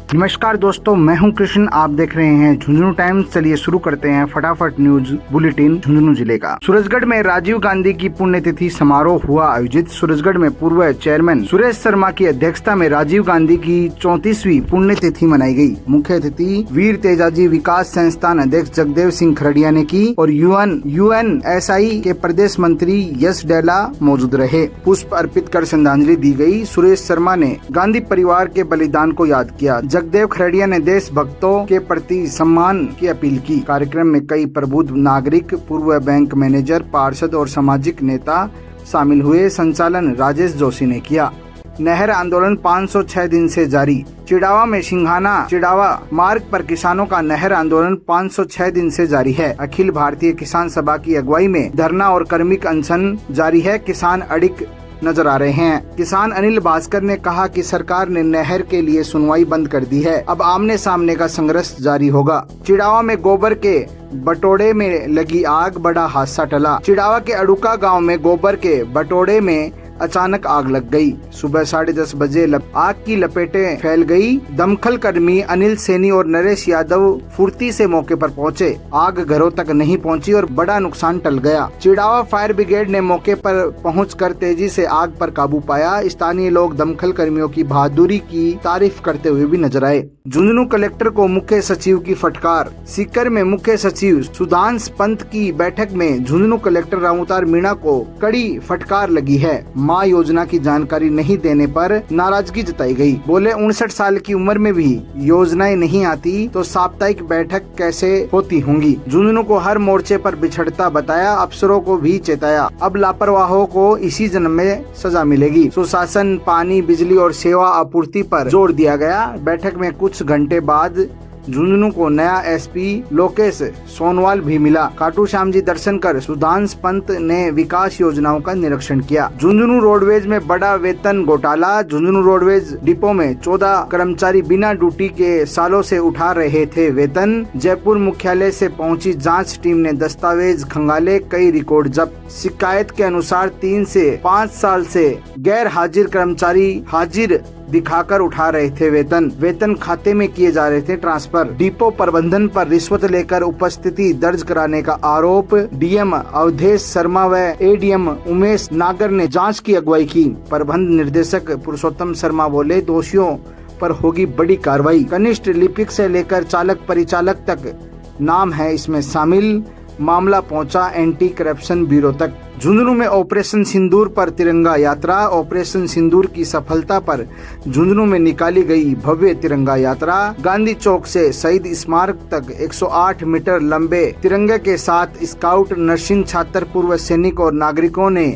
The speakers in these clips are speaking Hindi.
नमस्कार दोस्तों, मैं हूं कृष्ण। आप देख रहे हैं झुंझुनू टाइम्स। चलिए शुरू करते हैं फटाफट न्यूज बुलेटिन झुंझुनू जिले का। सूरजगढ़ में राजीव गांधी की पुण्यतिथि समारोह हुआ आयोजित। सूरजगढ़ में पूर्व चेयरमैन सुरेश शर्मा की अध्यक्षता में राजीव गांधी की 34वीं पुण्यतिथि मनाई गई। मुख्य अतिथि वीर तेजाजी विकास संस्थान अध्यक्ष जगदेव सिंह खरड़िया ने की और यूएनएसआई के प्रदेश मंत्री यश डेला मौजूद रहे। पुष्प अर्पित कर श्रद्धांजलि दी गई। सुरेश शर्मा ने गांधी परिवार के बलिदान को याद किया। जगदेव खरड़िया ने देशभक्तों के प्रति सम्मान की अपील की। कार्यक्रम में कई प्रबुद्ध नागरिक, पूर्व बैंक मैनेजर, पार्षद और सामाजिक नेता शामिल हुए। संचालन राजेश जोशी ने किया। नहर आंदोलन 506 दिन से जारी। चिड़ावा में सिंघाना चिड़ावा मार्ग पर किसानों का नहर आंदोलन 506 दिन से जारी है। अखिल भारतीय किसान सभा की अगुवाई में धरना और कर्मिक अनशन जारी है। किसान अड़िग नजर आ रहे हैं। किसान अनिल भास्कर ने कहा कि सरकार ने नहर के लिए सुनवाई बंद कर दी है। अब आमने सामने का संघर्ष जारी होगा। चिड़ावा में गोबर के बटोड़े में लगी आग, बड़ा हादसा टला। चिड़ावा के अड़ुका गांव में गोबर के बटोड़े में अचानक आग लग गई। सुबह 10:30 बजे आग की लपेटें फैल गई। दमकल कर्मी अनिल सैनी और नरेश यादव फुर्ती से मौके पर पहुंचे। आग घरों तक नहीं पहुंची और बड़ा नुकसान टल गया। चिड़ावा फायर ब्रिगेड ने मौके पर पहुंचकर तेजी से आग पर काबू पाया। स्थानीय लोग दमकल कर्मियों की बहादुरी की तारीफ करते हुए भी नजर आए। झुंझुनू कलेक्टर को मुख्य सचिव की फटकार। सीकर में मुख्य सचिव सुधांश पंत की बैठक में झुंझुनू कलेक्टर रामअवतार मीणा को कड़ी फटकार लगी है। माँ योजना की जानकारी नहीं देने पर नाराजगी जताई गई। बोले 59 साल की उम्र में भी योजनाएं नहीं आती तो साप्ताहिक बैठक कैसे होती होंगी। झुंझुनू को हर मोर्चे पर बिछड़ता बताया। अफसरों को भी चेताया। अब लापरवाहों को इसी जन्म में सजा मिलेगी। सुशासन, पानी, बिजली और सेवा आपूर्ति पर जोर दिया गया। बैठक में कुछ घंटे बाद झुंझुनू को नया एसपी लोकेश सोनवाल भी मिला। खाटू श्याम जी दर्शन कर सुधांश पंत ने विकास योजनाओं का निरीक्षण किया। झुंझुनू रोडवेज में बड़ा वेतन घोटाला। झुंझुनू रोडवेज डिपो में 14 कर्मचारी बिना ड्यूटी के सालों से उठा रहे थे वेतन। जयपुर मुख्यालय से पहुंची जांच टीम ने दस्तावेज खंगाले, कई रिकॉर्ड जब्त। शिकायत के अनुसार 3 से 5 साल से गैर हाजिर कर्मचारी हाजिर दिखाकर उठा रहे थे वेतन खाते में किए जा रहे थे ट्रांसफर। डिपो प्रबंधन पर रिश्वत लेकर उपस्थिति दर्ज कराने का आरोप। डीएम अवधेश शर्मा व एडीएम उमेश नागर ने जांच की अगुवाई की। प्रबंध निर्देशक पुरुषोत्तम शर्मा बोले, दोषियों पर होगी बड़ी कार्रवाई। कनिष्ठ लिपिक से लेकर चालक परिचालक तक नाम है इसमें शामिल। मामला पहुंचा एंटी करप्शन ब्यूरो तक। झुंझुनू में ऑपरेशन सिंदूर पर तिरंगा यात्रा। ऑपरेशन सिंदूर की सफलता पर झुंझुनू में निकाली गई भव्य तिरंगा यात्रा। गांधी चौक से शहीद स्मारक तक 108 मीटर लंबे तिरंगे के साथ स्काउट, नर्सिंग छात्र, पूर्व सैनिक और नागरिकों ने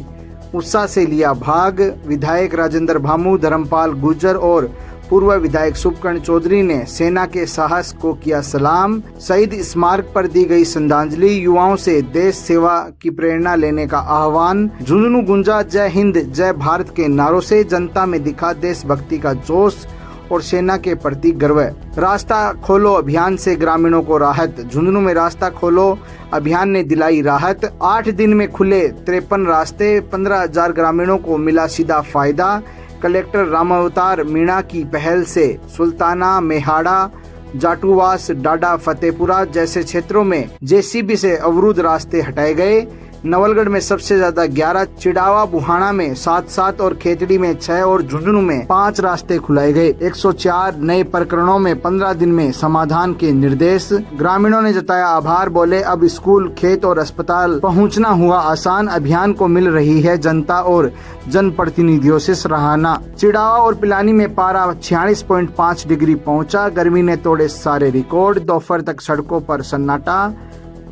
उत्साह से लिया भाग। विधायक राजेंद्र भामू, धर्मपाल गुर्जर और पूर्व विधायक शुभकर्ण चौधरी ने सेना के साहस को किया सलाम। शहीद स्मारक पर दी गई श्रद्धांजलि। युवाओं से देश सेवा की प्रेरणा लेने का आह्वान। झुंझुनू गुंजा जय हिंद जय भारत के नारों से। जनता में दिखा देशभक्ति का जोश और सेना के प्रति गर्व। रास्ता खोलो अभियान से ग्रामीणों को राहत। झुंझुनू में रास्ता खोलो अभियान ने दिलाई राहत। 8 दिन में खुले 53 रास्ते। 15,000 ग्रामीणों को मिला सीधा फायदा। कलेक्टर रामअवतार मीणा की पहल से सुल्ताना, मेहाड़ा, जाटूवास, डाडा, फतेहपुरा जैसे क्षेत्रों में जेसीबी से अवरुद्ध रास्ते हटाए गए। नवलगढ़ में सबसे ज्यादा 11, चिड़ावा बुहाना में 7 और खेतड़ी में 6 और झुंझुनू में 5 रास्ते खुलाए गए। 104 नए प्रकरणों में 15 दिन में समाधान के निर्देश। ग्रामीणों ने जताया आभार। बोले, अब स्कूल, खेत और अस्पताल पहुंचना हुआ आसान। अभियान को मिल रही है जनता और जनप्रतिनिधियों से सराहना। चिड़ावा और पिलानी में पारा 46.5 डिग्री पहुंचा। गर्मी ने तोड़े सारे रिकॉर्ड। दोपहर तक सड़कों पर सन्नाटा,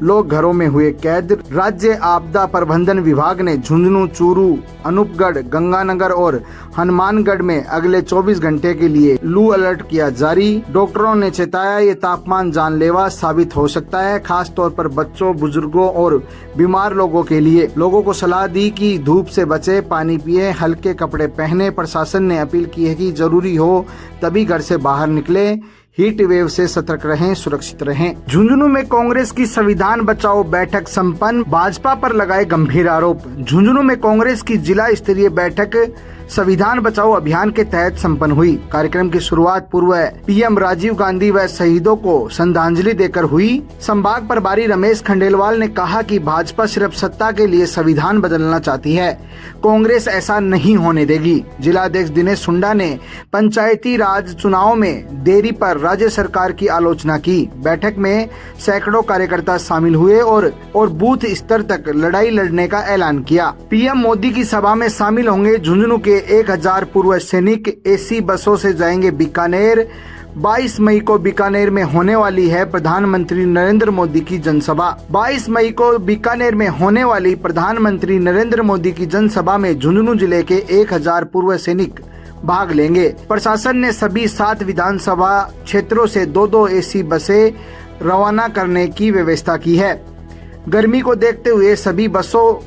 लोग घरों में हुए कैद। राज्य आपदा प्रबंधन विभाग ने झुंझुनू, चूरू, अनूपगढ़, गंगानगर और हनुमानगढ़ में अगले 24 घंटे के लिए लू अलर्ट किया जारी। डॉक्टरों ने चेताया, ये तापमान जानलेवा साबित हो सकता है, खास तौर पर बच्चों, बुजुर्गों और बीमार लोगों के लिए। लोगों को सलाह दी कि धूप से बचे, पानी पिए, हल्के कपड़े पहने। प्रशासन ने अपील की है कि जरूरी हो तभी घर से बाहर निकले। हीट वेव से सतर्क रहें, सुरक्षित रहें। झुंझुनू में कांग्रेस की संविधान बचाओ बैठक संपन्न। भाजपा पर लगाए गंभीर आरोप। झुंझुनू में कांग्रेस की जिला स्तरीय बैठक संविधान बचाओ अभियान के तहत संपन्न हुई। कार्यक्रम की शुरुआत पूर्व पीएम राजीव गांधी व शहीदों को श्रद्धांजलि देकर हुई। संभाग प्रभारी रमेश खंडेलवाल ने कहा कि भाजपा सिर्फ सत्ता के लिए संविधान बदलना चाहती है, कांग्रेस ऐसा नहीं होने देगी। जिलाध्यक्ष दिनेश सुंडा ने पंचायती राज चुनाव में देरी पर राज्य सरकार की आलोचना की। बैठक में सैकड़ों कार्यकर्ता शामिल हुए और बूथ स्तर तक लड़ाई लड़ने का ऐलान किया। पीएम मोदी की सभा में शामिल होंगे झुंझुनू के 1000 पूर्व सैनिक। एसी बसों से जाएंगे बीकानेर। 22 मई को बीकानेर में होने वाली है प्रधानमंत्री नरेंद्र मोदी की जनसभा। 22 मई को बीकानेर में होने वाली प्रधानमंत्री नरेंद्र मोदी की जनसभा में झुंझुनू जिले के 1000 पूर्व सैनिक भाग लेंगे। प्रशासन ने सभी 7 विधानसभा क्षेत्रों से 2-2 एसी बसें रवाना करने की व्यवस्था की है। गर्मी को देखते हुए सभी बसों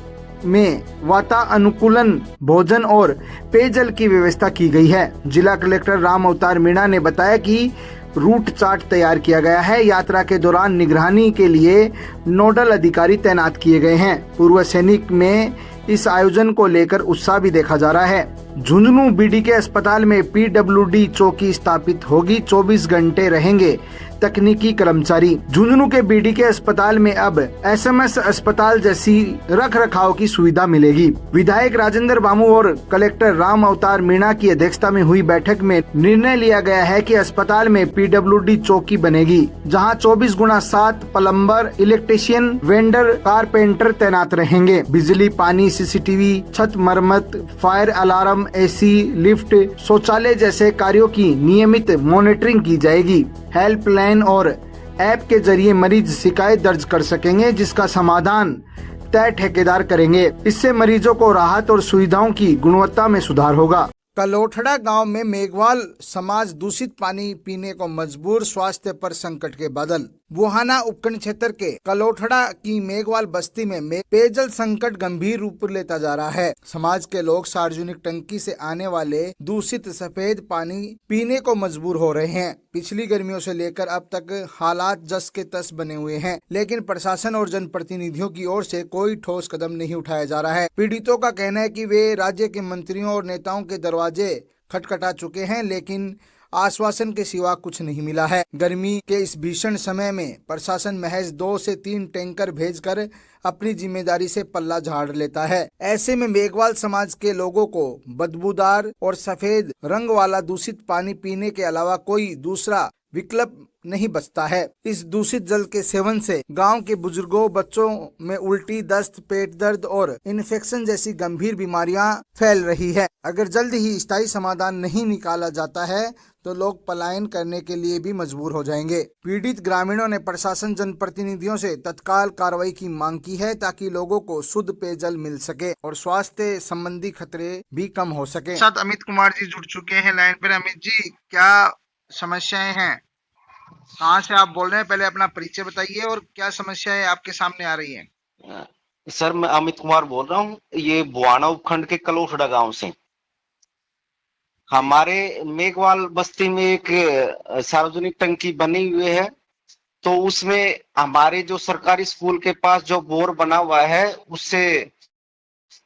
में वातानुकूलन, भोजन और पेयजल की व्यवस्था की गई है। जिला कलेक्टर राम अवतार मीणा ने बताया कि रूट चार्ट तैयार किया गया है। यात्रा के दौरान निगरानी के लिए नोडल अधिकारी तैनात किए गए हैं। पूर्व सैनिक में इस आयोजन को लेकर उत्साह भी देखा जा रहा है। झुंझुनू बीडीके अस्पताल में पीडब्ल्यूडी चौकी स्थापित होगी। 24 घंटे रहेंगे तकनीकी कर्मचारी। झुंझुनू के बीडीके अस्पताल में अब एसएमएस अस्पताल जैसी रख रखाव की सुविधा मिलेगी। विधायक राजेंद्र बामू और कलेक्टर राम अवतार मीणा की अध्यक्षता में हुई बैठक में निर्णय लिया गया है कि अस्पताल में पीडब्ल्यूडी चौकी बनेगी, जहां 24x7 plumber, electrician, vendor, carpenter तैनात रहेंगे। बिजली, पानी, सीसीटीवी, छत मरम्मत, फायर अलार्म, एसी, लिफ्ट, शौचालय जैसे कार्यों की नियमित मॉनिटरिंग की जाएगी। हेल्पलाइन और ऐप के जरिए मरीज शिकायत दर्ज कर सकेंगे, जिसका समाधान तय ठेकेदार करेंगे। इससे मरीजों को राहत और सुविधाओं की गुणवत्ता में सुधार होगा। कलोठड़ा गांव में मेघवाल समाज दूषित पानी पीने को मजबूर, स्वास्थ्य पर संकट के बादल। बुहाना उपखंड क्षेत्र के कलोठड़ा की मेघवाल बस्ती में पेयजल संकट गंभीर रूप लेता जा रहा है। समाज के लोग सार्वजनिक टंकी से आने वाले दूषित सफेद पानी पीने को मजबूर हो रहे हैं। पिछली गर्मियों से लेकर अब तक हालात जस के तस बने हुए हैं, लेकिन प्रशासन और जनप्रतिनिधियों की ओर से कोई ठोस कदम नहीं उठाया जा रहा है। पीड़ितों का कहना है कि वे राज्य के मंत्रियों और नेताओं के दरवाजे खटखटा चुके हैं, लेकिन आश्वासन के सिवा कुछ नहीं मिला है। गर्मी के इस भीषण समय में प्रशासन महज 2 से 3 टैंकर भेजकर अपनी जिम्मेदारी से पल्ला झाड़ लेता है। ऐसे में मेघवाल समाज के लोगों को बदबूदार और सफेद रंग वाला दूषित पानी पीने के अलावा कोई दूसरा विकल्प नहीं बचता है। इस दूषित जल के सेवन से गांव के बुजुर्गों, बच्चों में उल्टी, दस्त, पेट दर्द और इन्फेक्शन जैसी गंभीर बीमारियां फैल रही है। अगर जल्द ही स्थायी समाधान नहीं निकाला जाता है तो लोग पलायन करने के लिए भी मजबूर हो जाएंगे। पीड़ित ग्रामीणों ने प्रशासन, जनप्रतिनिधियों से तत्काल कार्रवाई की मांग की है, ताकि लोगों को शुद्ध पेयजल मिल सके और स्वास्थ्य संबंधी खतरे भी कम हो सके। साथ अमित कुमार जी जुड़ चुके हैं लाइन पर। अमित जी, क्या समस्याएं हैं? कहाँ से आप बोल रहे हैं? पहले अपना परिचय बताइए और क्या समस्याएं आपके सामने आ रही हैं? सर, मैं अमित कुमार बोल रहा हूँ, ये बुहाना उपखंड के कलोठड़ा गांव से। हमारे मेघवाल बस्ती में एक सार्वजनिक टंकी बनी हुई है, तो उसमें हमारे जो सरकारी स्कूल के पास जो बोर बना हुआ है उससे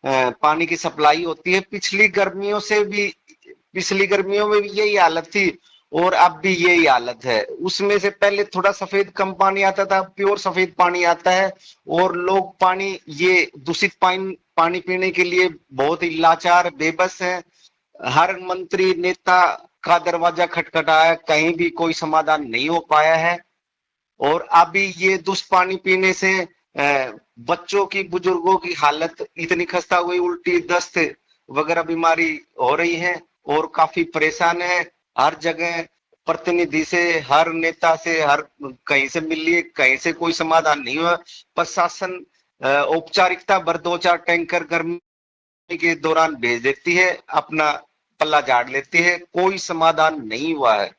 पानी की सप्लाई होती है। पिछली गर्मियों में भी यही हालत थी और अब भी यही हालत है। उसमें से पहले थोड़ा सफेद कम पानी आता था, प्योर सफेद पानी आता है और लोग ये दूषित पानी पीने के लिए बहुत ही लाचार, बेबस हैं। हर मंत्री, नेता का दरवाजा खटखटाया, कहीं भी कोई समाधान नहीं हो पाया है। और अभी ये दूषित पानी पीने से बच्चों की, बुजुर्गों की हालत इतनी खस्ता हुई, उल्टी, दस्त वगैरह बीमारी हो रही है और काफी परेशान है। हर जगह प्रतिनिधि से, हर नेता से, हर कहीं से मिल लिए, कहीं से कोई समाधान नहीं हुआ। प्रशासन औपचारिकता भर 2-4 टैंकर गर्मी के दौरान भेज देती है, अपना पल्ला झाड़ लेती है, कोई समाधान नहीं हुआ है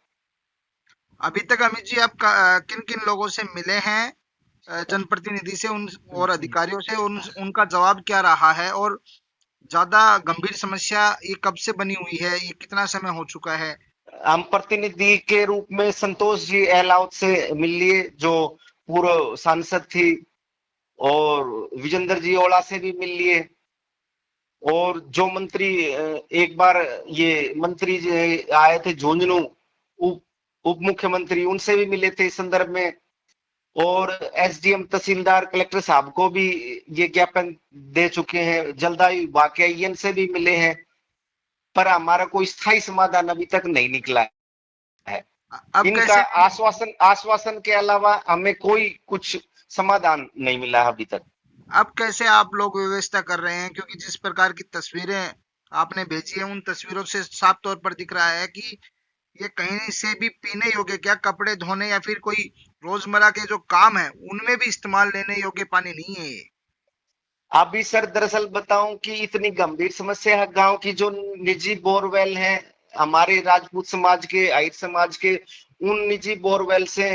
अभी तक। अमित जी, आप किन किन लोगों से मिले हैं, जनप्रतिनिधि से और अधिकारियों से? उनका जवाब क्या रहा है? और ज्यादा गंभीर समस्या ये कब से बनी हुई है? ये कितना समय हो चुका है? हम प्रतिनिधि के रूप में संतोष जी अहलावत से मिल लिए, जो पूर्व सांसद थी, और विजेंद्र जी ओला से भी मिल लिए। और जो मंत्री एक बार ये मंत्री आए थे झुंझुनू, उप उप मुख्यमंत्री, उनसे भी मिले थे इस संदर्भ में, और एसडीएम तहसीलदार कलेक्टर साहब को भी ये ज्ञापन दे चुके हैं, जलदायु विभाग के आईएन से भी मिले हैं, पर हमारा कोई स्थायी समाधान अभी तक नहीं निकला है। अब इनका कैसे आश्वासन आश्वासन के अलावा हमें कोई कुछ समाधान नहीं मिला है अभी तक। अब कैसे आप लोग व्यवस्था कर रहे हैं, क्योंकि जिस प्रकार की तस्वीरें आपने भेजी है उन तस्वीरों से साफ तौर पर दिख रहा है कि ये कहीं से भी पीने योग्य, क्या कपड़े धोने या फिर कोई रोजमर्रा के जो काम है उनमें भी इस्तेमाल लेने योग्य पानी नहीं है ये। अभी सर दरअसल बताऊं कि इतनी गंभीर समस्या है गांव की, जो निजी बोरवेल हैं हमारे राजपूत समाज के, आहिर समाज के, उन निजी बोरवेल से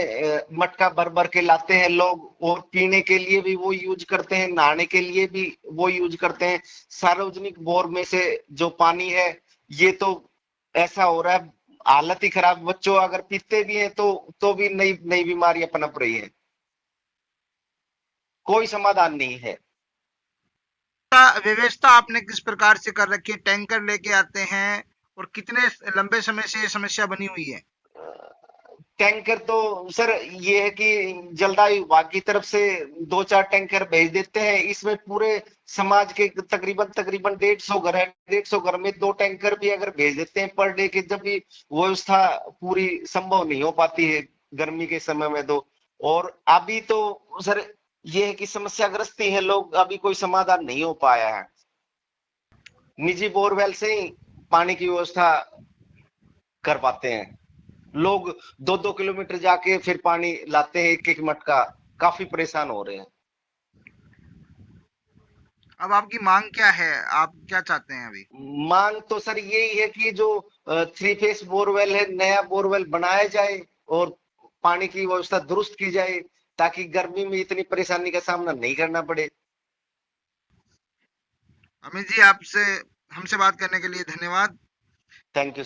मटका भर भर के लाते हैं लोग, और पीने के लिए भी वो यूज करते हैं, नहाने के लिए भी वो यूज करते हैं। सार्वजनिक बोर में से जो पानी है, ये तो ऐसा हो रहा है, हालत ही खराब। बच्चों अगर पीते भी हैं तो भी नई नई बीमारियां पनप रही है, कोई समाधान नहीं है। व्यवस्था आपने किस प्रकार से कर रखी है? टैंकर लेके आते हैं और कितने लंबे समय से ये समस्या बनी हुई है? टैंकर तो सर ये है कि जलदायु विभाग की तरफ से 2-4 टैंकर भेज देते हैं, इसमें पूरे समाज के तकरीबन तकरीबन 150 घर है, 150 घर में 2 टैंकर भी अगर भेज देते हैं पर डे के, जब भी व्यवस्था पूरी संभव नहीं हो पाती है गर्मी के समय में तो। और अभी तो सर ये है कि समस्याग्रस्त ही है लोग, अभी कोई समाधान नहीं हो पाया है। निजी बोरवेल से ही पानी की व्यवस्था कर पाते हैं लोग, 2-2 किलोमीटर जाके फिर पानी लाते हैं एक एक मटका, काफी परेशान हो रहे हैं। अब आपकी मांग क्या है? आप क्या चाहते हैं अभी? मांग तो सर यही है कि जो 3 फेस बोरवेल है, नया बोरवेल बनाया जाए और पानी की व्यवस्था दुरुस्त की जाए, ताकि गर्मी में इतनी परेशानी का सामना नहीं करना पड़े। अमित जी, आपसे हमसे बात करने के लिए धन्यवाद। Thank you.